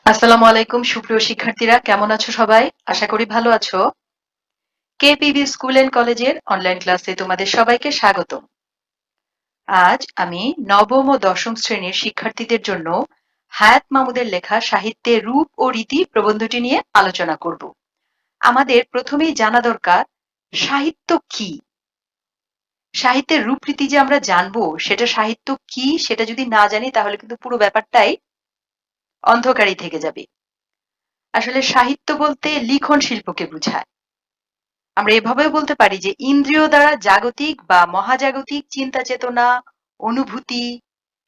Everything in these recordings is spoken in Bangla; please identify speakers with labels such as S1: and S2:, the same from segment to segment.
S1: আসসালামু আলাইকুম সুপ্রিয় শিক্ষার্থীরা, কেমন আছো সবাই? আশা করি ভালো আছো। কেপিবি স্কুল এন্ড কলেজের অনলাইন ক্লাসে তোমাদের সবাইকে স্বাগতম। আজ আমি নবম ও দশম শ্রেণীর শিক্ষার্থীদের জন্য হায়াত মাহমুদের লেখা সাহিত্যের রূপ ও রীতি প্রবন্ধটি নিয়ে আলোচনা করব। আমাদের প্রথমেই জানা দরকার সাহিত্য কি। সাহিত্যের রূপরীতি যে আমরা জানবো সেটা সাহিত্য কি সেটা যদি না জানি তাহলে কিন্তু পুরো ব্যাপারটাই অন্ধকারই থেকে যাবে। আসলে সাহিত্য বলতে লিখন শিল্পকে বোঝায়। আমরা এভাবেও বলতে পারি যে ইন্দ্রিয় দ্বারা জাগতিক বা মহাজাগতিক চিন্তা চেতনা, অনুভূতি,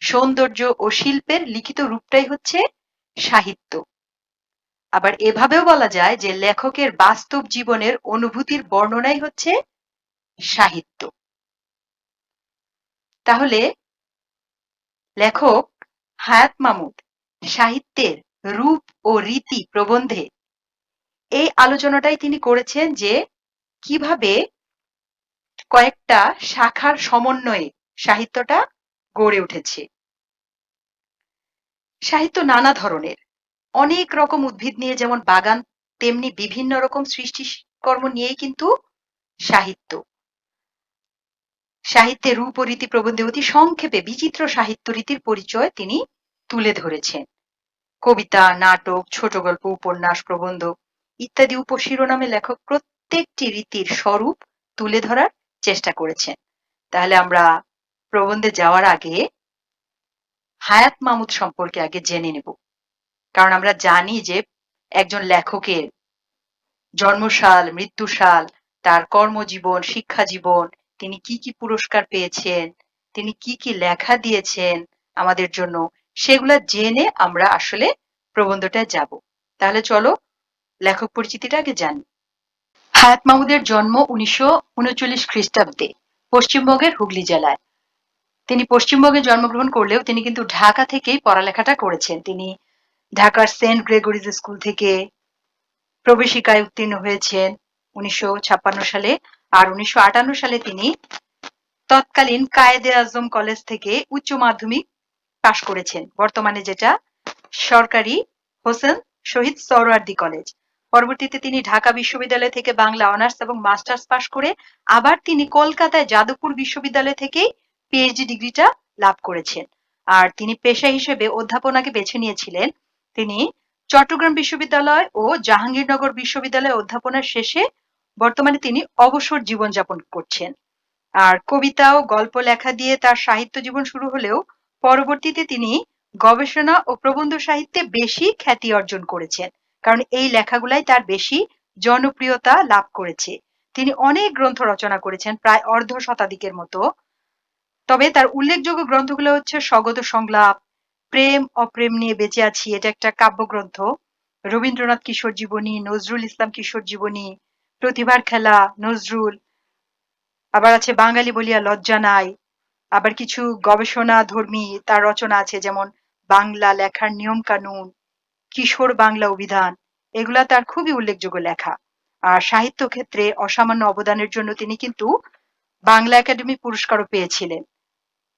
S1: সৌন্দর্য ও শিল্পের লিখিত রূপটাই হচ্ছে সাহিত্য। আবার এভাবেও বলা যায় যে লেখকের বাস্তব জীবনের অনুভূতির বর্ণনাই হচ্ছে সাহিত্য। তাহলে লেখক হায়াত মাহমুদ সাহিত্যের রূপ ও রীতি প্রবন্ধে এই আলোচনাটাই তিনি করেছেন যে কিভাবে কয়েকটা শাখার সমন্বয়ে সাহিত্যটা গড়ে উঠেছে। সাহিত্য নানা ধরনের। অনেক রকম উদ্ভিদ নিয়ে যেমন বাগান, তেমনি বিভিন্ন রকম সৃষ্টিকর্ম নিয়েই কিন্তু সাহিত্য। সাহিত্যের রূপ ও রীতি প্রবন্ধে অতি সংক্ষেপে বিচিত্র সাহিত্য রীতির পরিচয় তিনি তুলে ধরেছেন। কবিতা, নাটক, ছোট গল্প, উপন্যাস, প্রবন্ধ ইত্যাদি উপশিরোনামে লেখক প্রত্যেকটি রীতির স্বরূপ তুলে ধরার চেষ্টা করেছেন। তাহলে আমরা প্রবন্ধে যাওয়ার আগে হায়াত মাহমুদ সম্পর্কে আগে জেনে নেব। কারণ আমরা জানি যে একজন লেখকের জন্মসাল, মৃত্যুসাল, তার কর্মজীবন, শিক্ষাজীবন, তিনি কি কি পুরস্কার পেয়েছেন, তিনি কি কি লেখা দিয়েছেন আমাদের জন্য, সেগুলা জেনে আমরা আসলে প্রবন্ধটায় যাব। তাহলে চলো লেখক পরিচিতিটা আগে জানি। হায়াত মাহমুদের জন্ম 1939 খ্রিস্টাব্দে পশ্চিমবঙ্গের হুগলি জেলায়। তিনি পশ্চিমবঙ্গে জন্মগ্রহণ করলেও তিনি কিন্তু ঢাকা থেকেই পড়ালেখাটা করেছেন। তিনি ঢাকার সেন্ট গ্রেগরিজ স্কুল থেকে প্রবেশিকায় উত্তীর্ণ হয়েছেন 1956 সালে। আর 1958 সালে তিনি তৎকালীন কায়েদে আজম কলেজ থেকে উচ্চ মাধ্যমিক পাশ করেছেন, বর্তমানে যেটা সরকারি হোসেন শহীদ সোহরাওয়ার্দী কলেজ। পরবর্তীতে তিনি ঢাকা বিশ্ববিদ্যালয় থেকে বাংলা অনার্স এবং মাস্টার্স পাশ করে আবার তিনি কলকাতায় যাদবপুর বিশ্ববিদ্যালয় থেকে পিএইচডি ডিগ্রিটা লাভ করেছেন। আর তিনি পেশা হিসেবে অধ্যাপনাকে বেছে নিয়েছিলেন। তিনি চট্টগ্রাম বিশ্ববিদ্যালয় ও জাহাঙ্গীরনগর বিশ্ববিদ্যালয়ে অধ্যাপনার শেষে বর্তমানে তিনি অবসর জীবনযাপন করছেন। আর কবিতা ও গল্প লেখা দিয়ে তার সাহিত্য জীবন শুরু হলেও পরবর্তীতে তিনি গবেষণা ও প্রবন্ধ সাহিত্যে বেশি খ্যাতি অর্জন করেছেন, কারণ এই লেখাগুলাই তার বেশি জনপ্রিয়তা লাভ করেছে। তিনি অনেক গ্রন্থ রচনা করেছেন, প্রায় অর্ধ শতাধিকের মতো। তবে তার উল্লেখযোগ্য গ্রন্থগুলো হচ্ছে স্বগত সংলাপ, প্রেম অপ্রেম নিয়ে বেঁচে আছি, এটা একটা কাব্যগ্রন্থ, রবীন্দ্রনাথ কিশোর জীবনী, নজরুল ইসলাম কিশোর জীবনী, প্রতিভার খেলা নজরুল, আবার আছে বাঙালি বলিয়া লজ্জা নাই, আবার কিছু গবেষণা ধর্মী তার রচনা আছে, যেমন বাংলা লেখার নিয়ম কানুন, কিশোর বাংলা অভিধান, এগুলা তার খুবই উল্লেখযোগ্য লেখা। আর সাহিত্য ক্ষেত্রে অসামান্য অবদানের জন্য তিনি কিন্তু বাংলা একাডেমি পুরস্কারও পেয়েছিলেন।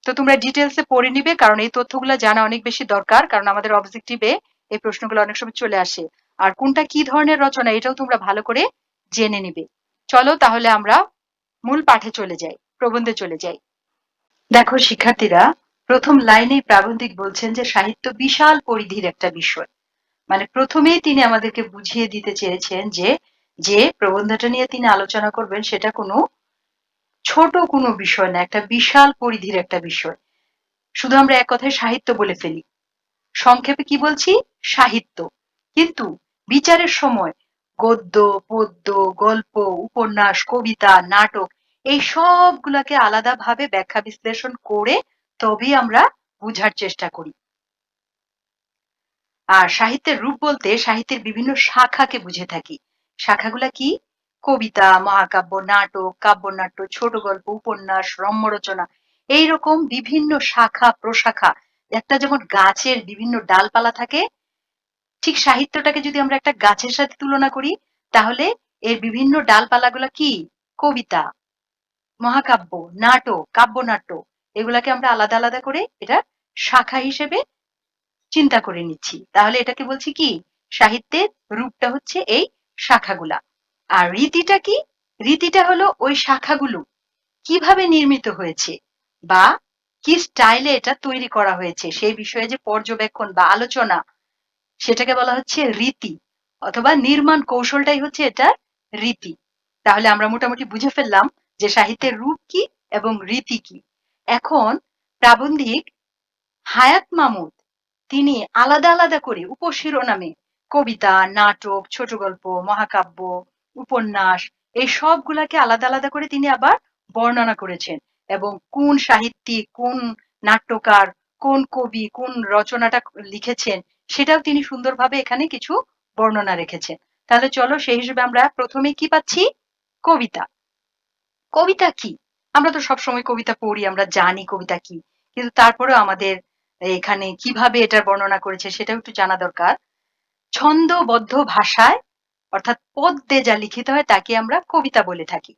S1: তো তোমরা ডিটেলসে পড়ে নিবে, কারণ এই তথ্যগুলো জানা অনেক বেশি দরকার, কারণ আমাদের অবজেক্টিভে এই প্রশ্নগুলো অনেক সময় চলে আসে। আর কোনটা কি ধরনের রচনা এটাও তোমরা ভালো করে জেনে নিবে। চলো তাহলে আমরা মূল পাঠে চলে যাই, প্রবন্ধে চলে যাই। দেখো শিক্ষার্থীরা, প্রথম লাইনেই প্রাবন্ধিক বলছেন যে সাহিত্য বিশাল পরিধির একটা বিষয়। মানে প্রথমেই তিনি আমাদেরকে বুঝিয়ে দিতে চেয়েছেন যে যে প্রবন্ধটা নিয়ে তিনি আলোচনা করবেন সেটা কোনো ছোট কোনো বিষয় না, একটা বিশাল পরিধির একটা বিষয়। শুধু আমরা এক কথায় সাহিত্য বলে ফেলি, সংক্ষেপে কি বলছি, সাহিত্য। কিন্তু বিচারের সময় গদ্য, পদ্য, গল্প, উপন্যাস, কবিতা, নাটক এই সবগুলাকে আলাদাভাবে ব্যাখ্যা বিশ্লেষণ করে তবেই আমরা বুঝার চেষ্টা করি। আর সাহিত্যের রূপ বলতে সাহিত্যের বিভিন্ন শাখাকে বুঝে থাকি। শাখাগুলা কি? কবিতা, মহাকাব্য, নাটক, কাব্যনাট্য, ছোট গল্প, উপন্যাস, রম্য রচনা, এইরকম বিভিন্ন শাখা প্রশাখা। একটা যেমন গাছের বিভিন্ন ডালপালা থাকে, ঠিক সাহিত্যটাকে যদি আমরা একটা গাছের সাথে তুলনা করি তাহলে এর বিভিন্ন ডালপালাগুলা কি? কবিতা, মহাকাব্য, নাটক, কাব্যনাট্য, এগুলাকে আমরা আলাদা আলাদা করে এটা শাখা হিসেবে চিন্তা করে নিচ্ছি। তাহলে এটাকে বলছি কি? সাহিত্যের রূপটা হচ্ছে এই শাখাগুলা। আর রীতিটা কি? রীতিটা হলো ওই শাখাগুলো কিভাবে নির্মিত হয়েছে বা কি স্টাইলে এটা তৈরি করা হয়েছে সেই বিষয়ে যে পর্যবেক্ষণ বা আলোচনা, সেটাকে বলা হচ্ছে রীতি, অথবা নির্মাণ কৌশলটাই হচ্ছে এটার রীতি। তাহলে আমরা মোটামুটি বুঝে ফেললাম যে সাহিত্যের রূপ কি এবং রীতি কি। এখন প্রাবন্ধিক হায়াত মাহমুদ তিনি আলাদা আলাদা করে উপশিরোনামে কবিতা, নাটক, ছোট গল্প, মহাকাব্য, উপন্যাস এই সবগুলাকে আলাদা আলাদা করে তিনি আবার বর্ণনা করেছেন, এবং কোন সাহিত্যিক, কোন নাট্যকার, কোন কবি কোন রচনাটা লিখেছেন সেটাও তিনি সুন্দরভাবে এখানে কিছু বর্ণনা রেখেছেন। তাহলে চলো সেই হিসেবে আমরা প্রথমে কি পাচ্ছি? কবিতা। কবিতা কি? আমরা তো সবসময় কবিতা পড়ি, আমরা জানি কবিতা কি, কিন্তু তারপরেও আমাদের এখানে কিভাবে এটার বর্ণনা করেছে সেটাও একটু জানা দরকার। ছন্দবদ্ধ ভাষায় অর্থাৎ পদ্যে যা লিখিত হয় তাকে আমরা কবিতা বলে থাকি।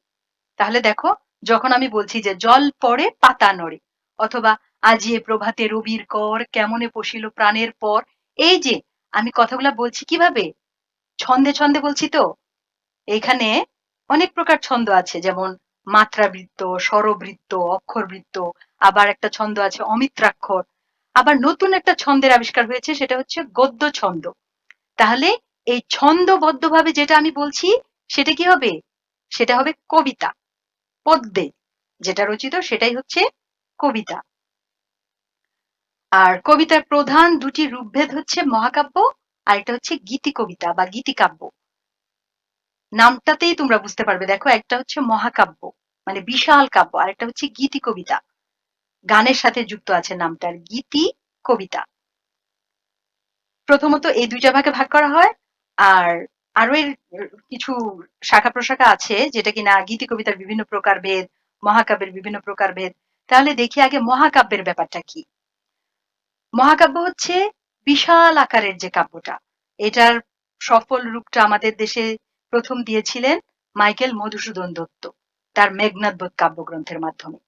S1: তাহলে দেখো, যখন আমি বলছি যে জল পড়ে পাতা নড়ে, অথবা আজিয়ে প্রভাতে রবির কর কেমনে পশিল প্রাণের পর, এই যে আমি কথাগুলা বলছি কিভাবে ছন্দে ছন্দে বলছি তো। এখানে অনেক প্রকার ছন্দ আছে, যেমন মাত্রাবৃত্ত, স্বরবৃত্ত, অক্ষরবৃত্ত, আবার একটা ছন্দ আছে অমিত্রাক্ষর, আবার নতুন একটা ছন্দের আবিষ্কার হয়েছে সেটা হচ্ছে গদ্য ছন্দ। তাহলে এই ছন্দবদ্ধভাবে যেটা আমি বলছি সেটা কি হবে? সেটা হবে কবিতা। পদ্যে যেটা রচিত সেটাই হচ্ছে কবিতা। আর কবিতার প্রধান দুটি রূপভেদ হচ্ছে মহাকাব্য আর একটা হচ্ছে গীতি কবিতা বা গীতিকাব্য। নামটাতেই তোমরা বুঝতে পারবে, দেখো একটা হচ্ছে মহাকাব্য মানে বিশাল কাব্য, আর একটা হচ্ছে গীতি কবিতা, গানের সাথে যুক্ত আছে নামটার, গীতি কবিতা। প্রথমত এই দুইটা ভাগে ভাগ করা হয়, আর আরো এর কিছু শাখা প্রশাখা আছে যেটা কিনা গীতি কবিতার বিভিন্ন প্রকারভেদ, মহাকাব্যের বিভিন্ন প্রকারভেদ। তাহলে দেখি আগে মহাকাব্যের ব্যাপারটা কি। মহাকাব্য হচ্ছে বিশাল আকারের যে কাব্যটা, এটার সফল রূপটা আমাদের দেশে প্রথম দিয়েছিলেন মাইকেল মধুসূদন দত্ত তার মেঘনাদবধ কাব্যগ্রন্থের মাধ্যমে।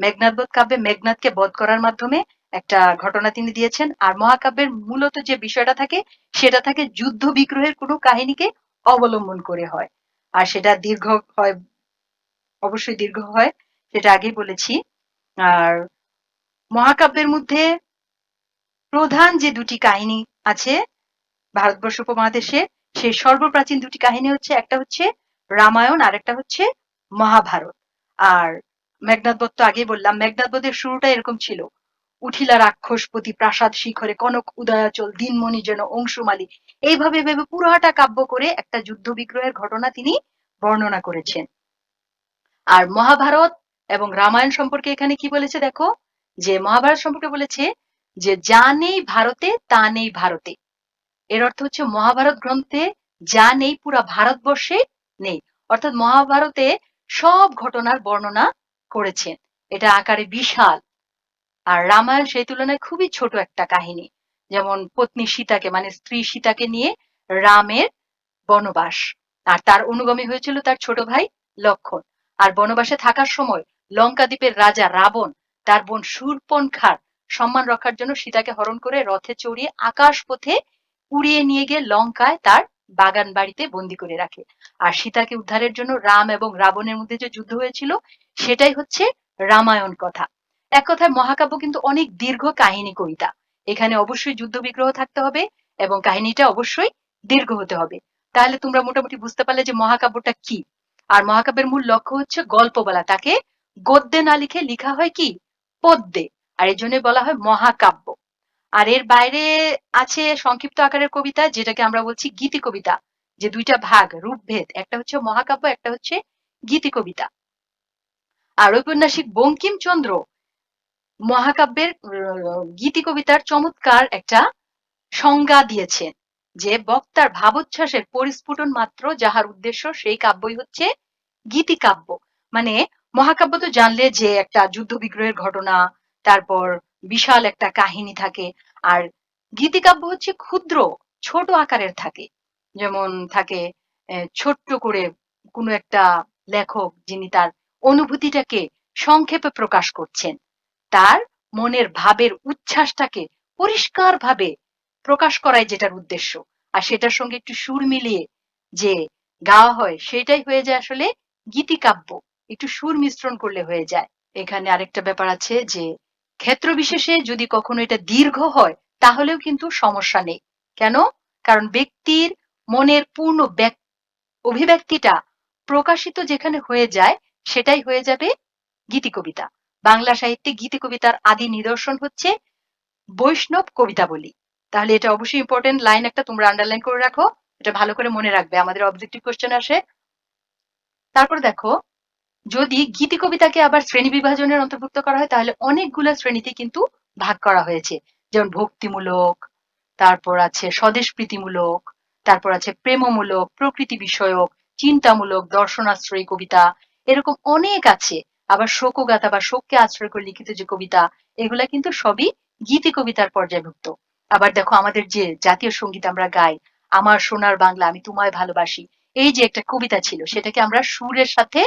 S1: মেঘনাদবধ কাব্যে মেঘনাদকে বধ করার মাধ্যমে একটা ঘটনা তিনি দিয়েছেন। আর মহাকাব্যের মূলত যে বিষয়টা থাকে সেটা থাকে যুদ্ধ বিগ্রহের কোনো কাহিনীকে অবলম্বন করে হয়, আর সেটা দীর্ঘ হয়, অবশ্যই দীর্ঘ হয়, সেটা আগেই বলেছি। আর মহাকাব্যের মধ্যে প্রধান যে দুটি কাহিনী আছে ভারতবর্ষ উপমহাদেশে, সেই সর্বপ্রাচীন দুটি কাহিনী হচ্ছে, একটা হচ্ছে রামায়ণ আর একটা হচ্ছে মহাভারত। আর মেঘনাদ বধ তো আগেই বললাম, মেঘনাদ বধের শুরুটা এরকম ছিল, উঠিলা রাক্ষসপতি প্রাসাদ শিখরে কনক উদয়াচল দিনমণি যেন অংশুমালী, এইভাবে ভেবে পুরাটা কাব্য করে একটা যুদ্ধ বিগ্রহের ঘটনা তিনি বর্ণনা করেছেন। আর মহাভারত এবং রামায়ণ সম্পর্কে এখানে কি বলেছে দেখো, যে মহাভারত সম্পর্কে বলেছে যে যা নেই ভারতে তা নেই ভারতে। এর অর্থ হচ্ছে মহাভারত গ্রন্থে যা নেই পুরা ভারতবর্ষে নেই, অর্থাৎ মহাভারতে সব ঘটনার বর্ণনা করেছেন, এটা আকারে বিশাল। আর রামায়ণ সেই তুলনায় খুবই ছোট একটা কাহিনী, যেমন পত্নী সীতাকে মানে স্ত্রী সীতাকে নিয়ে রামের বনবাস, আর তার অনুগামী হয়েছিল তার ছোট ভাই লক্ষণ। আর বনবাসে থাকার সময় লঙ্কা দ্বীপের রাজা রাবণ তার বোন শূর্পণখার সম্মান রক্ষার জন্য সীতাকে হরণ করে রথে চড়িয়ে আকাশ পথে উড়িয়ে নিয়ে গিয়ে লঙ্কায় তার বাগান বাড়িতে বন্দি করে রাখে। আর সীতাকে উদ্ধারের জন্য রাম এবং রাবণের মধ্যে যে যুদ্ধ হয়েছিল সেটাই হচ্ছে রামায়ণ কথা। এক কথায় মহাকাব্য কিন্তু অনেক দীর্ঘ কাহিনী কবিতা, এখানে অবশ্যই যুদ্ধ বিগ্রহ থাকতে হবে এবং কাহিনীটা অবশ্যই দীর্ঘ হতে হবে। তাহলে তোমরা মোটামুটি বুঝতে পারলে যে মহাকাব্যটা কি। আর মহাকাব্যের মূল লক্ষ্য হচ্ছে গল্প বলা, তাকে গদ্যে না লিখে লিখা হয় কি পদ্যে, আর এই জন্য বলা হয় মহাকাব্য। আর এর বাইরে আছে সংক্ষিপ্ত আকারের কবিতা যেটাকে আমরা বলছি গীতি কবিতা, যে দুইটা ভাগ রূপভেদ, একটা হচ্ছে মহাকাব্য একটা হচ্ছে গীতি কবিতা। আর ঔপন্যাসিক বঙ্কিমচন্দ্র মহাকাব্যের গীতি কবিতার চমৎকার একটা সংজ্ঞা দিয়েছেন, যে বক্তার ভাবোচ্ছ্বাসের পরিস্ফুটন মাত্র যাহার উদ্দেশ্য সেই কাব্যই হচ্ছে গীতিকাব্য। মানে মহাকাব্য তো জানলে যে একটা যুদ্ধ বিগ্রহের ঘটনা, তারপর বিশাল একটা কাহিনী থাকে। আর গীতিকাব্য হচ্ছে ক্ষুদ্র ছোট আকারের থাকে, যেমন থাকে ছোট্ট করে কোনো একটা লেখক যিনি তার অনুভূতিটাকে সংক্ষেপে প্রকাশ করছেন, তার মনের ভাবের উচ্ছ্বাসটাকে পরিষ্কার ভাবে প্রকাশ করাই যেটার উদ্দেশ্য, আর সেটার সঙ্গে একটু সুর মিলিয়ে যে গাওয়া হয় সেটাই হয়ে যায় আসলে গীতিকাব্য। একটু সুর মিশ্রণ করলে হয়ে যায়। এখানে আরেকটা ব্যাপার আছে যে ক্ষেত্র বিশেষে যদি কখনো এটা দীর্ঘ হয় তাহলেও কিন্তু সমস্যা নেই। কেন? কারণ ব্যক্তির মনের পূর্ণ অভিব্যক্তিটা প্রকাশিত যেখানে হয়ে যায় সেটাই হয়ে যাবে গীতিকবিতা। বাংলা সাহিত্যে গীতিকবিতার আদি নিদর্শন হচ্ছে বৈষ্ণব কবিতাবলী। তাহলে এটা অবশ্যই ইম্পর্টেন্ট লাইন একটা, তোমরা আন্ডারলাইন করে রাখো। এটা ভালো করে মনে রাখবে, আমাদের অবজেক্টিভ কোশ্চেন আসে। তারপর দেখো, যদি গীতি কবিতাকে আবার শ্রেণী বিভাজনের অন্তর্ভুক্ত করা হয় তাহলে অনেকগুলো শ্রেণীতে কিন্তু ভাগ করা হয়েছে। যেমন ভক্তিমূলক, তারপর আছে স্বদেশ প্রীতিমূলক, তারপর আছে প্রেমমূলক, প্রকৃতি বিষয়ক, চিন্তামূলক, দর্শনাশ্রয়ী কবিতা, এরকম অনেক আছে। আবার শোকগাথা বা শোককে আশ্রয় করে লিখিত যে কবিতা, এগুলা কিন্তু সবই গীতি কবিতার পর্যায়ভুক্ত। আবার দেখো, আমাদের যে জাতীয় সঙ্গীত আমরা গাই, আমার সোনার বাংলা আমি তোমায় ভালোবাসি, এই যে একটা কবিতা ছিল সেটাকে আমরা সুরের সাথে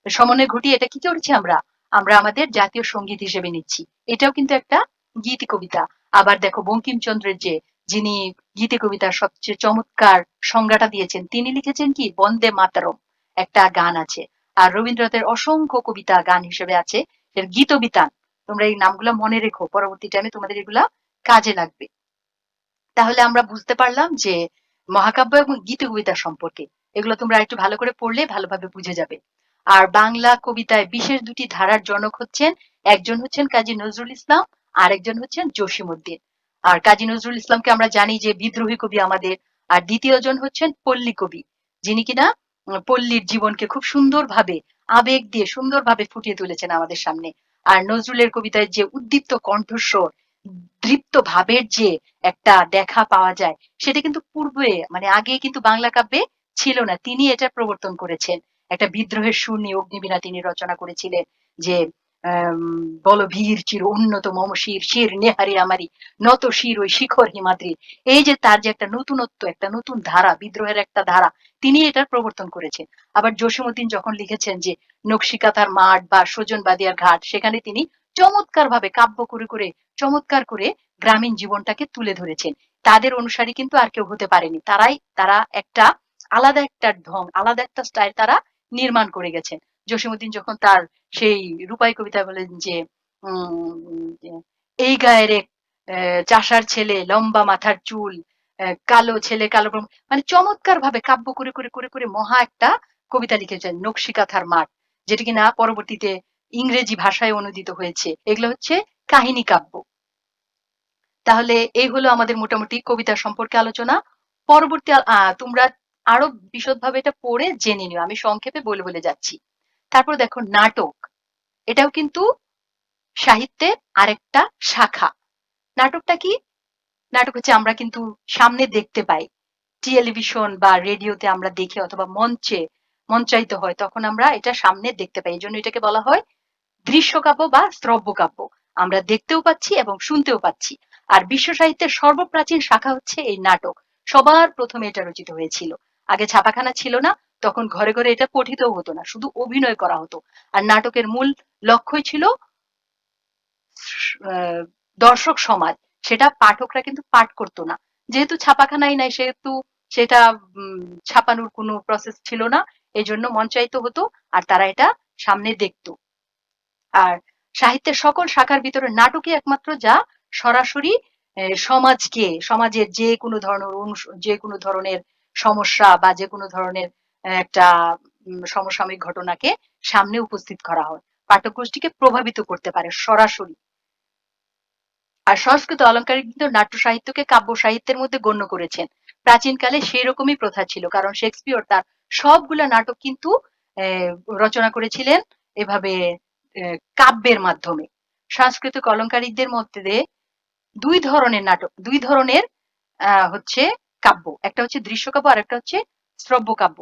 S1: সমন্বয় ঘটিয়ে এটা কি করেছি আমরা, আমরা আমাদের জাতীয় সঙ্গীত হিসেবে নিচ্ছি। এটাও কিন্তু একটা গীতি কবিতা। আবার দেখো, বঙ্কিমচন্দ্রের যে, যিনি গীতি কবিতার সবচেয়ে চমৎকার সংজ্ঞাটা দিয়েছেন, তিনি লিখেছেন কি বন্দে মাতরম একটা গান আছে। আর রবীন্দ্রনাথের অসংখ্য কবিতা গান হিসেবে আছে এর গীতবিতান। তোমরা এই নামগুলো মনে রেখো, পরবর্তী টাইমে তোমাদের এগুলা কাজে লাগবে। তাহলে আমরা বুঝতে পারলাম যে মহাকাব্য এবং গীতি কবিতা সম্পর্কে, এগুলো তোমরা একটু ভালো করে পড়লে ভালোভাবে বুঝে যাবে। আর বাংলা কবিতায় বিশেষ দুটি ধারার জনক হচ্ছেন, একজন হচ্ছেন কাজী নজরুল ইসলাম, আর একজন হচ্ছেন জসীমউদ্দিন। আর কাজী নজরুল ইসলামকে আমরা জানি যে বিদ্রোহী কবি আমাদের, আর দ্বিতীয় জন হচ্ছেন পল্লী কবি, যিনি কিনা পল্লীর জীবনকে খুব সুন্দরভাবে আবেগ দিয়ে সুন্দরভাবে ফুটিয়ে তুলেছেন আমাদের সামনে। আর নজরুলের কবিতায় যে উদ্দীপ্ত কণ্ঠস্বর, দৃপ্ত ভাবের যে একটা দেখা পাওয়া যায়, সেটা কিন্তু পূর্বে মানে আগে কিন্তু বাংলা কাব্যে ছিল না। তিনি এটা প্রবর্তন করেছেন। একটা বিদ্রোহের সুর নিয়ে অগ্নিবীণা তিনি রচনা করেছিলেন যে বল ভীর চির উন্নত মম শির শির নেহারি আমারি নত শির ওই শিখর হিমাদ্রি। এই যে তার যে একটা নতুনত্ব, একটা নতুন ধারা, বিদ্রোহের একটা ধারা, তিনি এটার প্রবর্তন করেছেন। আবার জসীমউদ্দিন যখন লিখেছেন যে নকশিকাঁথার মাঠ বা সজন বাদিয়ার ঘাট, সেখানে তিনি চমৎকার ভাবে কাব্য করে করে চমৎকার করে গ্রামীণ জীবনটাকে তুলে ধরেছেন। তাদের অনুসারী কিন্তু আর কেউ হতে পারেনি। তারা একটা আলাদা একটা ঢং, আলাদা একটা স্টাইল তারা নির্মাণ করে গেছেন। জসীমউদ্দিন যখন তার সেই রূপাই কবিতা বলেন যে এই গায়ের এক চাষার ছেলে লম্বা মাথার চুল, কালো ছেলে কালো মানে চমৎকার ভাবে কাব্য করে করে করে করে মহা একটা কবিতা লিখেছেন নকশিকাঁথার মাঠ, যেটা কিনা পরবর্তীতে ইংরেজি ভাষায় অনুদিত হয়েছে। এগুলো হচ্ছে কাহিনী কাব্য। তাহলে এই হলো আমাদের মোটামুটি কবিতা সম্পর্কে আলোচনা। পরবর্তী তোমরা আরো বিশদভাবে এটা পড়ে জেনে নিও, আমি সংক্ষেপে বলে বলে যাচ্ছি। তারপর দেখো, নাটক, এটাও কিন্তু সাহিত্যের আরেকটা শাখা। নাটকটা কি? নাটক হচ্ছে আমরা কিন্তু সামনে দেখতে পাই, টেলিভিশন বা রেডিওতে আমরা দেখি অথবা মঞ্চায়িত হয়, তখন আমরা এটা সামনে দেখতে পাই। এই জন্য এটাকে বলা হয় দৃশ্যকাব্য বা শ্রব্যকাব্য। আমরা দেখতেও পাচ্ছি এবং শুনতেও পাচ্ছি। আর বিশ্ব সাহিত্যের সর্বপ্রাচীন শাখা হচ্ছে এই নাটক। সবার প্রথমে এটা রচিত হয়েছিল। আগে ছাপাখানা ছিল না, তখন ঘরে ঘরে এটা পঠিতও হতো না, শুধু অভিনয় করা হতো। আর নাটকের মূল লক্ষ্যই ছিল দর্শক সমাজ, সেটা পাঠকরা কিন্তু পাঠ করতো না। যেহেতু ছাপাখানাই নাই সেহেতু সেটা ছাপানোর কোনো প্রসেস ছিল না, এই জন্য মঞ্চায়িত হতো আর তারা এটা সামনে দেখতো। আর সাহিত্যের সকল শাখার ভিতরে নাটকই একমাত্র যা সরাসরি সমাজের যে কোনো ধরনের যে কোনো ধরনের সমস্যা বা যে কোনো ধরনের একটা সমসাময়িক ঘটনাকে সামনে উপস্থিত করা হয়, পাঠক গোষ্ঠীকে প্রভাবিত করতে পারে সরাসরি। আর সংস্কৃত অলংকারিক কিন্তু নাট্য সাহিত্যকে কাব্য সাহিত্যের মধ্যে গণ্য করেছেন। প্রাচীনকালে সেই রকমই প্রথা ছিল, কারণ শেক্সপিয়র তার সবগুলা নাটক কিন্তু রচনা করেছিলেন এভাবে কাব্যের মাধ্যমে। সাংস্কৃতিক অলংকারিকদের মধ্যে দুই ধরনের নাটক, দুই ধরনের হচ্ছে কাব্য, একটা হচ্ছে দৃশ্যকাব্য আর একটা হচ্ছে শ্রব্যকাব্য।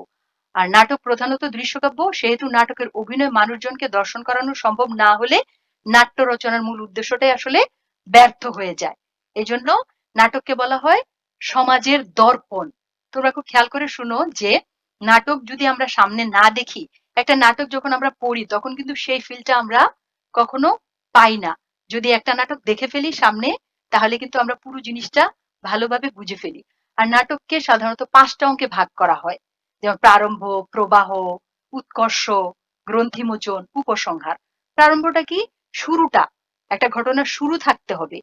S1: আর নাটক প্রধানত দৃশ্যকাব্য, সেহেতু নাটকের অভিনয় মানুষজনকে দর্শন করানো সম্ভব না হলে নাট্য রচনার মূল উদ্দেশ্যটাই আসলে ব্যর্থ হয়ে যায়। এজন্য নাটককে বলা হয় সমাজের দর্পণ। তোমরা খুব খেয়াল করে শুনো যে নাটক যদি আমরা সামনে না দেখি, একটা নাটক যখন আমরা পড়ি তখন কিন্তু সেই ফিলটা আমরা কখনো পাই না। যদি একটা নাটক দেখে ফেলি সামনে, তাহলে কিন্তু আমরা পুরো জিনিসটা ভালোভাবে বুঝে ফেলি। আর নাটককে সাধারণত ৫টা অঙ্কে ভাগ করা হয়। যেমন প্রারম্ভ, প্রবাহ, উৎকর্ষ, গ্রন্থিমোচন, উপসংহার। প্রারম্ভটা কি? শুরুটা। একটা ঘটনার শুরু থাকতে হবে।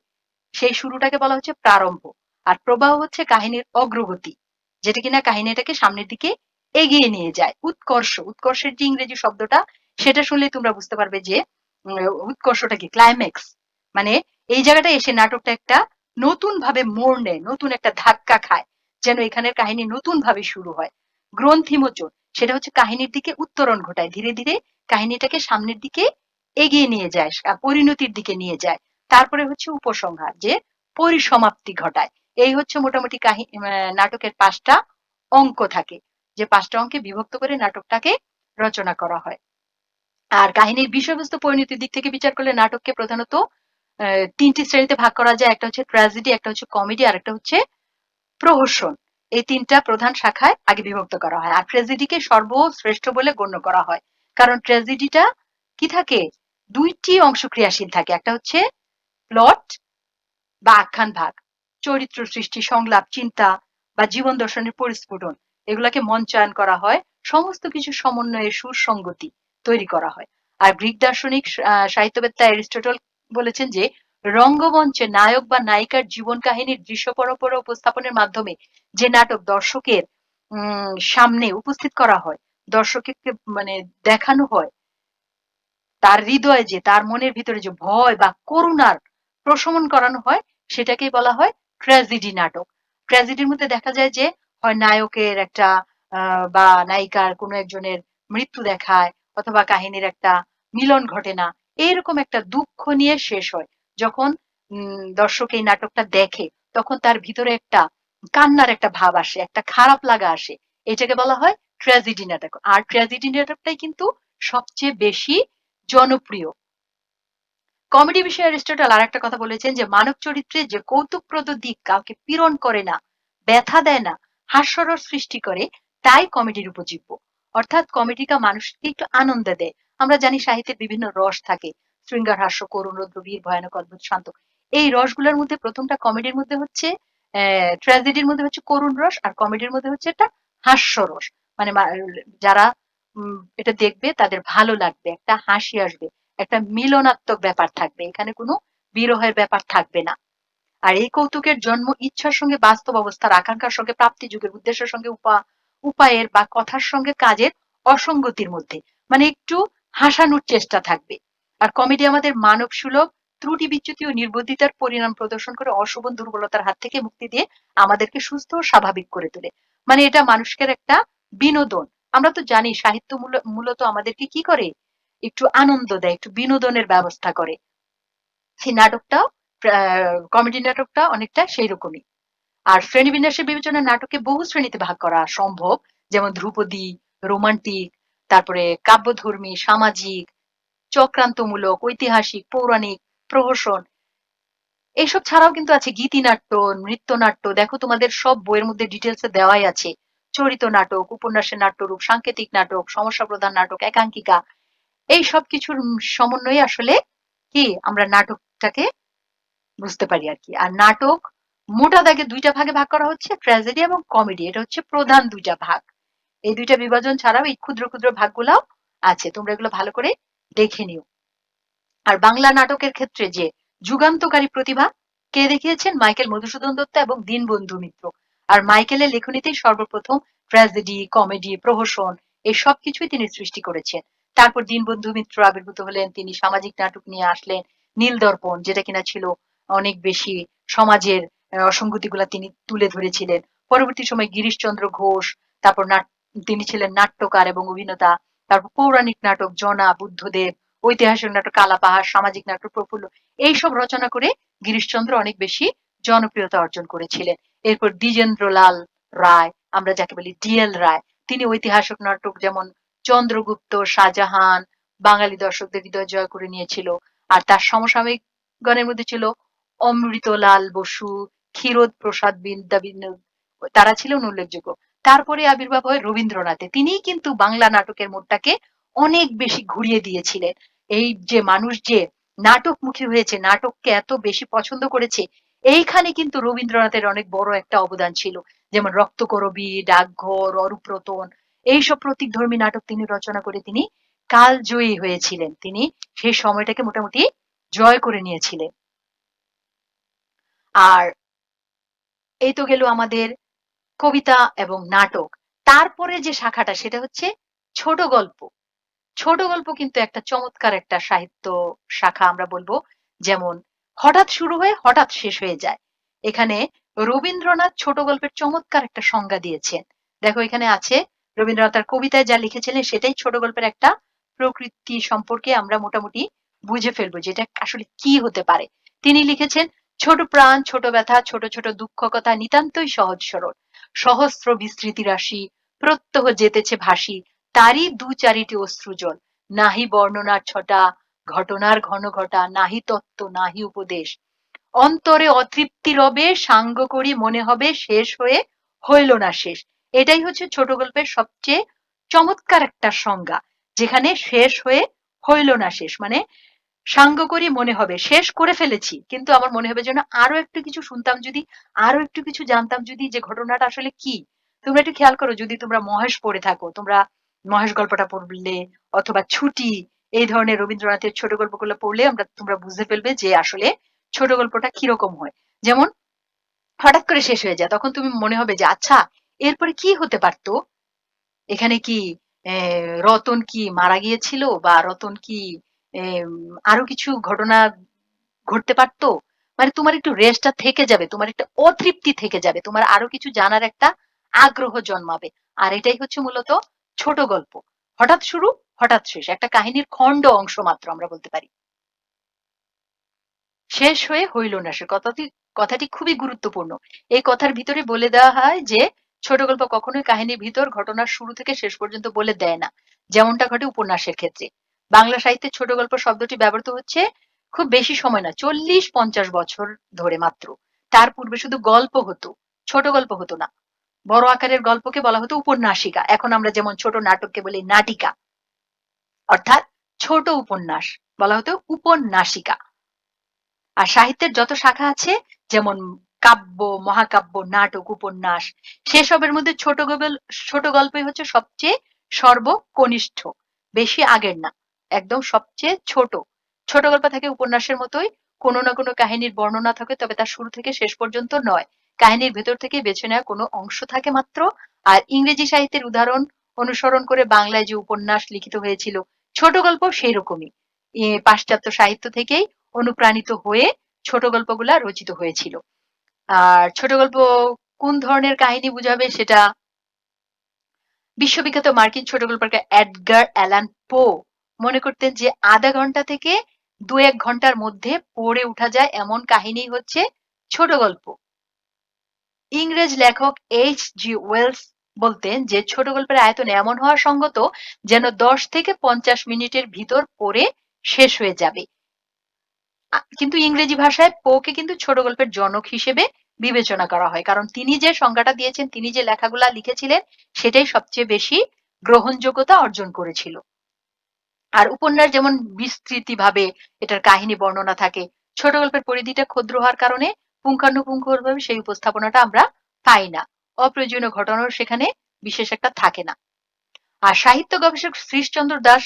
S1: সেই শুরুটাকে বলা হচ্ছে প্রারম্ভ। আর প্রবাহ হচ্ছে কাহিনীর অগ্রগতি, যেটা কিনা কাহিনীটাকে সামনের দিকে এগিয়ে নিয়ে যায়। উৎকর্ষ, উৎকর্ষের যে ইংরেজি শব্দটা সেটা শুনলে তোমরা বুঝতে পারবে যে উৎকর্ষটা কি? ক্লাইম্যাক্স। মানে এই জায়গাটায় এসে নাটকটা একটা নতুন ভাবে মোড় নেয়, নতুন একটা ধাক্কা খায়, যেন এখানের কাহিনী নতুন ভাবে শুরু হয়। গ্রন্থিমোচন, সেটা হচ্ছে কাহিনীর দিকে উত্তরণ ঘটায়, ধীরে ধীরে কাহিনীটাকে সামনের দিকে এগিয়ে নিয়ে যায়, পরিণতির দিকে নিয়ে যায়। তারপরে হচ্ছে উপসংহার, যে পরিসমাপ্তি ঘটায়। এই হচ্ছে মোটামুটি নাটকের ৫টা অঙ্ক থাকে, যে ৫টা অঙ্কে বিভক্ত করে নাটকটাকে রচনা করা হয়। আর কাহিনীর বিষয়বস্তু পরিণতির দিক থেকে বিচার করলে নাটককে প্রধানত ৩টি শ্রেণীতে ভাগ করা যায়। একটা হচ্ছে ট্র্যাজেডি, একটা হচ্ছে কমেডি, আর একটা হচ্ছে প্রহসন। এই ৩টা প্রধান শাখায় আগে বিভক্ত করা হয়। আর ট্র্যাজেডিকে সর্বশ্রেষ্ঠ বলে গণ্য করা হয়। কারণ ট্র্যাজেডিটা কি থাকে? ২টি অংশ ক্রিয়াশীল থাকে। একটা হচ্ছে প্লট বা আখ্যান ভাগ, চরিত্র সৃষ্টি, সংলাপ, চিন্তা বা জীবন দর্শনের পরিস্ফুটন, এগুলাকে মঞ্চায়ন করা হয়। সমস্ত কিছু সমন্বয়ে সুসংগতি তৈরি করা হয়। আর গ্রিক দার্শনিক সাহিত্যবেত্তা অ্যারিস্টটল বলেছেন যে রঙ্গমঞ্চে নায়ক বা নায়িকার জীবন কাহিনীর দৃশ্য পরম্পরা উপস্থাপনের মাধ্যমে যে নাটক দর্শকের সামনে উপস্থিত করা হয়, দর্শককে মানে দেখানো হয়, তার হৃদয়ে যে, তার মনের ভিতরে যে ভয় বা করুণার প্রশমন করানো হয়, সেটাকেই বলা হয় ট্র্যাজেডি নাটক। ট্র্যাজেডির মধ্যে দেখা যায় যে হয় নায়কের একটা বা নায়িকার কোনো একজনের মৃত্যু দেখায়, অথবা কাহিনীর একটা মিলন ঘটে না, এইরকম একটা দুঃখ নিয়ে শেষ হয়। যখন দর্শক এই নাটকটা দেখে, তখন তার ভিতরে একটা কান্নার একটা ভাব আসে, একটা খারাপ লাগা আসে। এটাকে বলা হয় ট্র্যাজেডি নাটক। আর ট্র্যাজেডি নাটকটাই কিন্তু সবচেয়ে বেশি জনপ্রিয়। কমেডি বিষয়ে অ্যারিস্টটল আরেকটা কথা বলেছেন যে মানব চরিত্রে যে কৌতুকপ্রদ দিক কাউকে পীড়ন করে না, ব্যথা দেয় না, হাস্যরস সৃষ্টি করে, তাই কমেডির উপজীব্য। অর্থাৎ কমেডিটা মানুষকে একটু আনন্দ দেয়। আমরা জানি সাহিত্যের বিভিন্ন রস থাকে, শৃঙ্গার, হাস্য, করুণ, রৌদ্র, বীর, ভয়ানক, অদ্ভুত, শান্ত। এই রসগুলোর মধ্যে প্রথমটা কমেডির মধ্যে হচ্ছে ট্র্যাজেডির মধ্যে হচ্ছে করুণ রস, আর কমেডির মধ্যে হচ্ছে একটা হাস্যরস। মানে যারা এটা দেখবে তাদের ভালো লাগবে, একটা হাসি আসবে, একটা মিলনাত্মক ব্যাপার থাকবে, এখানে কোনো বিরহের ব্যাপার থাকবে না। আর এই কৌতুকের জন্ম ইচ্ছার সঙ্গে বাস্তব অবস্থার আকাঙ্ক্ষার সঙ্গে প্রাপ্তি যুগের উদ্দেশ্যের সঙ্গে উপায়ের বা কথার সঙ্গে কাজের অসঙ্গতির মধ্যে, মানে একটু হাসানোর চেষ্টা থাকবে। আর কমেডি আমাদের মানব সুলভ ত্রুটি বিচ্যুতি ও নির্বুদ্ধিতার পরিণাম প্রদর্শন করে অশোভন দুর্বলতার হাত থেকে মুক্তি দিয়ে আমাদেরকে সুস্থ ও স্বাভাবিক করে তোলে। মানে এটা মানুষের একটা বিনোদন। আমরা তো জানি সাহিত্য মূলত আমাদেরকে কি করে? একটু আনন্দ দেয়, একটু বিনোদনের ব্যবস্থা করে। সেই নাটকটাও, কমেডি নাটকটা অনেকটা সেই রকমই। আর শ্রেণীবিন্যাসের বিবেচনায় নাটকে বহু শ্রেণীতে ভাগ করা সম্ভব। যেমন ধ্রুপদী, রোমান্টিক, তারপরে কাব্যধর্মী, সামাজিক, চক্রান্তমূলক, ঐতিহাসিক, পৌরাণিক, প্রহসন। এইসব ছাড়াও কিন্তু আছে গীতিনাট্য, নৃত্যনাট্য। দেখো তোমাদের সব বইয়ের মধ্যে ডিটেলসে দেওয়াই আছে। চরিত নাটক, উপন্যাসের নাট্যরূপ, সাংকেতিক নাটক, সমস্যা প্রধান নাটক, একাঙ্কিকা। এই সব কিছুর সমন্বয়ে আসলে কি আমরা নাটকটাকে বুঝতে পারি আর কি। আর নাটক মোটা দাগে ২টা ভাগে ভাগ করা হচ্ছে, ট্র্যাজেডি এবং কমেডি। এটা হচ্ছে প্রধান ২টা ভাগ। এই ২টা বিভাজন ছাড়াও এই ক্ষুদ্র ক্ষুদ্র ভাগগুলাও আছে। তোমরা এগুলো ভালো করে দেখে নিও। আর বাংলা নাটকের ক্ষেত্রে যে যুগান্তকারী প্রতিভা কে দেখিয়েছেন? মাইকেল মধুসূদন দত্ত এবং দীনবন্ধু মিত্র। আর মাইকেলের লেখনীতেই সর্বপ্রথম ট্র্যাজেডি, কমেডি, প্রহসন এই সব কিছুই তিনি সৃষ্টি করেছেন। তারপর দীনবন্ধু মিত্র আবির্ভূত হলেন, তিনি সামাজিক নাটক নিয়ে আসলেন। নীল দর্পণ, যেটা কিনা ছিল অনেক বেশি সমাজের অসঙ্গতিগুলা তিনি তুলে ধরেছিলেন। পরবর্তী সময় গিরিশচন্দ্র ঘোষ, তারপর তিনি ছিলেন নাট্যকার এবং অভিনেতা। তারপর পৌরাণিক নাটক জনা, বুদ্ধদেব, ঐতিহাসিক নাটক কালাপাহাড়, সামাজিক নাটক প্রফুল্ল, এইসব রচনা করে গিরিশচন্দ্র অনেক বেশি জনপ্রিয়তা অর্জন করেছিলেন। এরপর দ্বিজেন্দ্রলাল রায়, আমরা যাকে বলি ডিএল রায়, তিনি ঐতিহাসিক নাটক যেমন চন্দ্রগুপ্ত, শাহজাহান বাঙালি দর্শকদের হৃদয় জয় করে নিয়েছিল। আর তার সমসাময়িক গণের মধ্যে ছিল অমৃতলাল বসু, ক্ষীরোদ প্রসাদ বিদ্যাবিনোদ, তারা ছিলেন উল্লেখযোগ্য। তারপরে আবির্ভাব হয় রবীন্দ্রনাথে। তিনিই কিন্তু বাংলা নাটকের মোড়টাকে অনেক বেশি ঘুরিয়ে দিয়েছিলেন। এই যে মানুষ যে নাটকমুখী হয়েছে, নাটককে এত বেশি পছন্দ করেছে, এইখানে কিন্তু রবীন্দ্রনাথের অনেক বড় একটা অবদান ছিল। যেমন রক্তকরবী, ডাকঘর, অরুপ্রতন এইসব প্রতীকধর্মী নাটক তিনি রচনা করে তিনি কালজয়ী হয়েছিলেন। তিনি সেই সময়টাকে মোটামুটি জয় করে নিয়েছিলেন। আর এই তো গেল আমাদের কবিতা এবং নাটক। তারপরে যে শাখাটা সেটা হচ্ছে ছোট গল্প। ছোট গল্প কিন্তু একটা চমৎকার একটা সাহিত্য শাখা আমরা বলবো। যেমন হঠাৎ শুরু হয়ে হঠাৎ শেষ হয়ে যায়। এখানে রবীন্দ্রনাথ ছোট গল্পের চমৎকার একটা সংজ্ঞা দিয়েছেন। দেখো এখানে আছে রবীন্দ্রনাথ তার কবিতায় যা লিখেছিলেন সেটাই ছোট গল্পের একটা প্রকৃতি সম্পর্কে আমরা মোটামুটি বুঝে ফেলবো যে এটা আসলে কি হতে পারে। তিনি লিখেছেন ছোট প্রাণ, ছোট ব্যথা, ছোট ছোট দুঃখ কথা নিতান্তই সহজ সরল। সহস্র বিস্তৃতি রাশি, প্রত্যহ যেতেছে ভাসি, তারই দু চারিটি অশ্রুজল। নাহি বর্ণনার ছটা, ঘটনার ঘন ঘটা, নাহি তত্ত্ব নাহি উপদেশ। অন্তরে অতৃপ্তি রবে, সাঙ্গ করি মনে হবে শেষ হয়ে হইল না শেষ। এটাই হচ্ছে ছোট গল্পের সবচেয়ে চমৎকার একটা সংজ্ঞা, যেখানে শেষ হয়ে হইল না শেষ মানে সাঙ্গ করি মনে হবে শেষ করে ফেলেছি, কিন্তু আমার মনে হবে যেন আরো একটু কিছু শুনতাম যদি, আরো একটু কিছু জানতাম যদি, যে ঘটনাটা আসলে কি। তোমরা একটু খেয়াল করো, যদি তোমরা মহেশ পড়ে থাকো, তোমরা মহেশ গল্পটা পড়লে অথবা ছুটি এই ধরনের রবীন্দ্রনাথের ছোট গল্পগুলো পড়লে তোমরা বুঝতে ফেলবে যে আসলে ছোট গল্পটা কিরকম হয়। যেমন হঠাৎ করে শেষ হয়ে যায়, তখন তুমি মনে হবে যে আচ্ছা এরপরে কি হতে পারতো, এখানে কি রতন কি মারা গিয়েছিল, বা রতন কি আরো কিছু ঘটনা ঘটতে পারতো। মানে তোমার একটু রেস্টটা থেকে যাবে, তোমার একটা অতৃপ্তি থেকে যাবে, তোমার আরো কিছু জানার একটা আগ্রহ জন্মাবে। আর এটাই হচ্ছে মূলত ছোট গল্প। হঠাৎ শুরু হঠাৎ শেষ, একটা কাহিনীর খণ্ড অংশ মাত্র আমরা বলতে পারি। শেষ হয়ে হইল না সে কথাটি, কথাটি খুবই গুরুত্বপূর্ণ। এই কথার ভিতরে বলে দেওয়া হয় যে ছোট গল্প কখনোই কাহিনীর ভিতর ঘটনার শুরু থেকে শেষ পর্যন্ত বলে দেয় না, যেমনটা ঘটে উপন্যাসের ক্ষেত্রে। বাংলা সাহিত্যে ছোট গল্প শব্দটি ব্যবহৃত হচ্ছে খুব বেশি সময় না, 40-50 বছর ধরে মাত্র। তার পূর্বে শুধু গল্প হতো, ছোট গল্প হতো না। বড় আকারের গল্পকে বলা হতো উপন্যাসিকা, এখন আমরা যেমন ছোট নাটককে বলি নাটিকা, অর্থাৎ ছোট উপন্যাস বলা হতো উপন্যাসিকা। আর সাহিত্যের যত শাখা আছে, যেমন কাব্য, মহাকাব্য, নাটক, উপন্যাস, সেসবের মধ্যে ছোট গল্পই হচ্ছে সবচেয়ে সর্বকনিষ্ঠ, বেশি আগের না, একদম সবচেয়ে ছোট। ছোট গল্প থাকে উপন্যাসের মতোই, কোনো না কোনো কাহিনীর বর্ণনা থাকে, তবে তার শুরু থেকে শেষ পর্যন্ত নয়, কাহিনীর ভেতর থেকে বেছে নেওয়া কোনো অংশ থাকে মাত্র। আর ইংরেজি সাহিত্যের উদাহরণ অনুসরণ করে বাংলায় যে উপন্যাস লিখিত হয়েছিল, ছোট গল্প সেই রকমই পাশ্চাত্য সাহিত্য থেকেই অনুপ্রাণিত হয়ে ছোট গল্পগুলা রচিত হয়েছিল। আর ছোট গল্প কোন ধরনের কাহিনী বুঝাবে সেটা বিশ্ববিখ্যাত মার্কিন ছোট গল্পকার এডগার অ্যালান পো মনে করতেন যে আধা ঘন্টা থেকে 2-1 ঘন্টার মধ্যে পড়ে উঠা যায় এমন কাহিনী হচ্ছে ছোট গল্প। ইংরেজ লেখক H.G. ওয়েলস বলতেন যে ছোট গল্পের আয়তন এমন হওয়া সঙ্গত যেন 10 থেকে 50 মিনিটের ভিতর পড়ে শেষ হয়ে যাবে। কিন্তু ইংরেজি ভাষায় পোকে কিন্তু ছোট গল্পের জনক হিসেবে বিবেচনা করা হয়, কারণ তিনি যে সংজ্ঞাটা দিয়েছেন, তিনি যে লেখাগুলা লিখেছিলেন সেটাই সবচেয়ে বেশি গ্রহণযোগ্যতা অর্জন করেছিল। আর উপন্যাস যেমন বিস্তৃতি ভাবে এটার কাহিনী বর্ণনা থাকে, ছোট গল্পের পরিধিটা ক্ষুদ্র হওয়ার কারণে পুঙ্খানুপুঙ্খভাবে সেই উপস্থাপনাটা আমরা পাই না, অপ্রয়োজনীয় ঘটনাও সেখানে বিশেষ একটা থাকে না। আর সাহিত্য গবেষক শ্রীশচন্দ্র দাস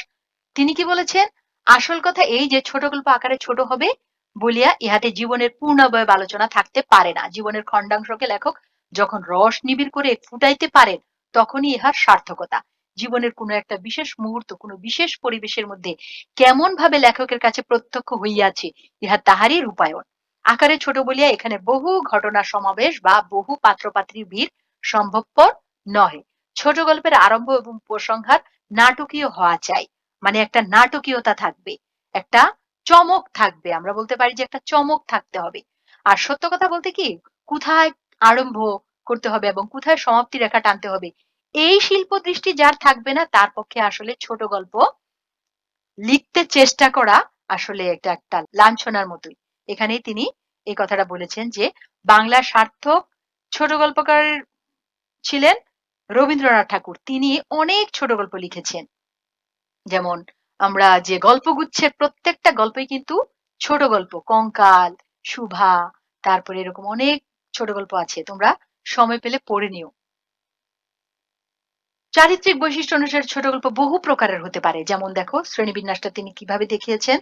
S1: তিনি কি বলেছেন, আসল কথা এই যে ছোট গল্প আকারে ছোট হবে বলিয়া ইহাতে জীবনের পূর্ণাবয়ব আলোচনা থাকতে পারে না। জীবনের খণ্ডাংশকে লেখক যখন রস নিবিড় করে ফুটাইতে পারেন তখনই ইহার সার্থকতা। জীবনের কোনো একটা বিশেষ মুহূর্ত কোনো বিশেষ পরিবেশের মধ্যে কেমন ভাবে লেখকের কাছে প্রত্যক্ষ হইয়াছে ইহা তাহারই রূপায়ণ। আকারে ছোট বলিয়া এখানে বহু ঘটনা সমাবেশ বা বহু পাত্রপাত্রীর ভিড় সম্ভবপর নহে। ছোট গল্পের আরম্ভ এবং উপসংহার নাটকীয় হওয়া চাই, মানে একটা নাটকীয়তা থাকবে, একটা চমক থাকবে, আমরা বলতে পারি যে একটা চমক থাকতে হবে। আর সত্য কথা বলতে কি, কোথায় আরম্ভ করতে হবে এবং কোথায় সমাপ্তি রেখা টানতে হবে, এই শিল্প দৃষ্টি যার থাকবে না তার পক্ষে আসলে ছোট গল্প লিখতে চেষ্টা করা আসলে এটা একটা লাঞ্ছনার মতোই। এখানেই তিনি এই কথাটা বলেছেন যে বাংলার সার্থক ছোট গল্পকার ছিলেন রবীন্দ্রনাথ ঠাকুর। তিনি অনেক ছোট গল্প লিখেছেন। যেমন আমরা যে গল্পগুচ্ছের প্রত্যেকটা গল্পই কিন্তু ছোট গল্প, কঙ্কাল, সুভা, তারপরে এরকম অনেক ছোট গল্প আছে, তোমরা সময় পেলে পড়ে নিও। চারিত্রিক বৈশিষ্ট্য অনুসারে ছোট গল্প বহু প্রকারের হতে পারে, যেমন দেখো শ্রেণীবিন্যাসটা তিনি কিভাবে দেখিয়েছেন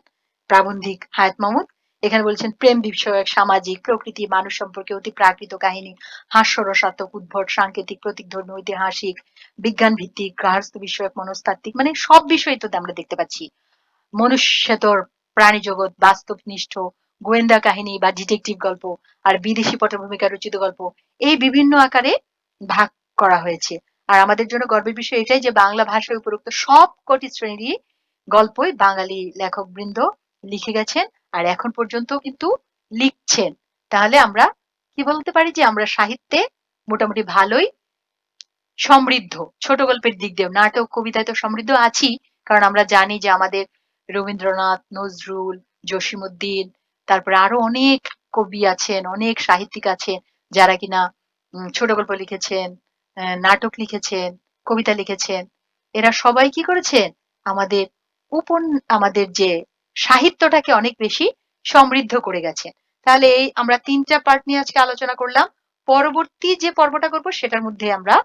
S1: প্রাবন্ধিক হায়াত মাহমুদ। এখানে বলছেন প্রেম বিষয়ক, সামাজিক, প্রকৃতি, মানুষ সম্পর্কে অতি প্রাকৃত কাহিনী, হাস্যরসাত্মক, উদ্ভট, সাংকেতিক, প্রতীকধর্মী, ঐতিহাসিক, বিজ্ঞান ভিত্তিক, গার্হস্থ্য বিষয়ক, মনস্তাত্ত্বিক, মানে সব বিষয় তো আমরা দেখতে পাচ্ছি। মনুষ্যতর, প্রাণী জগৎ, বাস্তবনিষ্ঠ, গোয়েন্দা কাহিনী বা ডিটেকটিভ গল্প, আর বিদেশি পটভূমিকা রচিত গল্প, এই বিভিন্ন আকারে ভাগ করা হয়েছে। আর আমাদের জন্য গর্বের বিষয় এটাই যে বাংলা ভাষায় উপরোক্ত সব কটি শ্রেণীরই গল্পই বাঙালি লেখকবৃন্দ লিখে গেছেন, আর এখন পর্যন্ত কিন্তু লিখছেন। তাহলে আমরা কি বলতে পারি যে আমরা সাহিত্যে মোটামুটি ভালোই সমৃদ্ধ। ছোট গল্পের দিক দিয়েও, নাটক কবিতায় তো সমৃদ্ধ আছি, কারণ আমরা জানি যে আমাদের রবীন্দ্রনাথ, নজরুল, জসিমউদ্দিন, তারপরে আরো অনেক কবি আছেন, অনেক সাহিত্যিক আছেন যারা কিনা ছোট গল্প লিখেছেন, নাটক লিখেছেন, কবিতা লিখেছেন। এরা সবাই কি করেছেন, আমাদের উপন আমাদের যে সাহিত্যটাকে অনেক বেশি সমৃদ্ধ করে গেছেন। তাহলে এই আমরা ৩টা পার্ট নিয়ে আজকে আলোচনা করলাম। পরবর্তী যে পর্বটা করব সেটার মধ্যে আমরা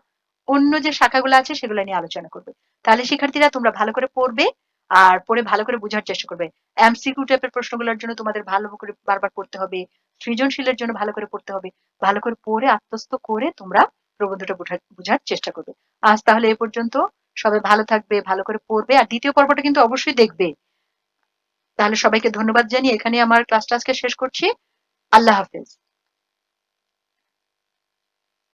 S1: অন্য যে শাখাগুলো আছে সেগুলো নিয়ে আলোচনা করবে। তাহলে শিক্ষার্থীরা তোমরা ভালো করে পড়বে, আর পড়ে ভালো করে বোঝার চেষ্টা করবে। এমসিকিউ টাইপের প্রশ্নগুলোর জন্য তোমাদের ভালো করে বারবার পড়তে হবে, সৃজনশীলের জন্য ভালো করে পড়তে হবে। ভালো করে পড়ে আত্মস্থ করে তোমরা প্রবন্ধটা বোঝার চেষ্টা করবে। আজ তাহলে এ পর্যন্ত। সবাই ভালো থাকবে, ভালো করে পড়বে, আর দ্বিতীয় পর্বটা কিন্তু অবশ্যই দেখবে। তাহলে সবাইকে ধন্যবাদ জানিয়ে এখানে আমার ক্লাসটা আজকে শেষ করছি। আল্লাহ হাফেজ।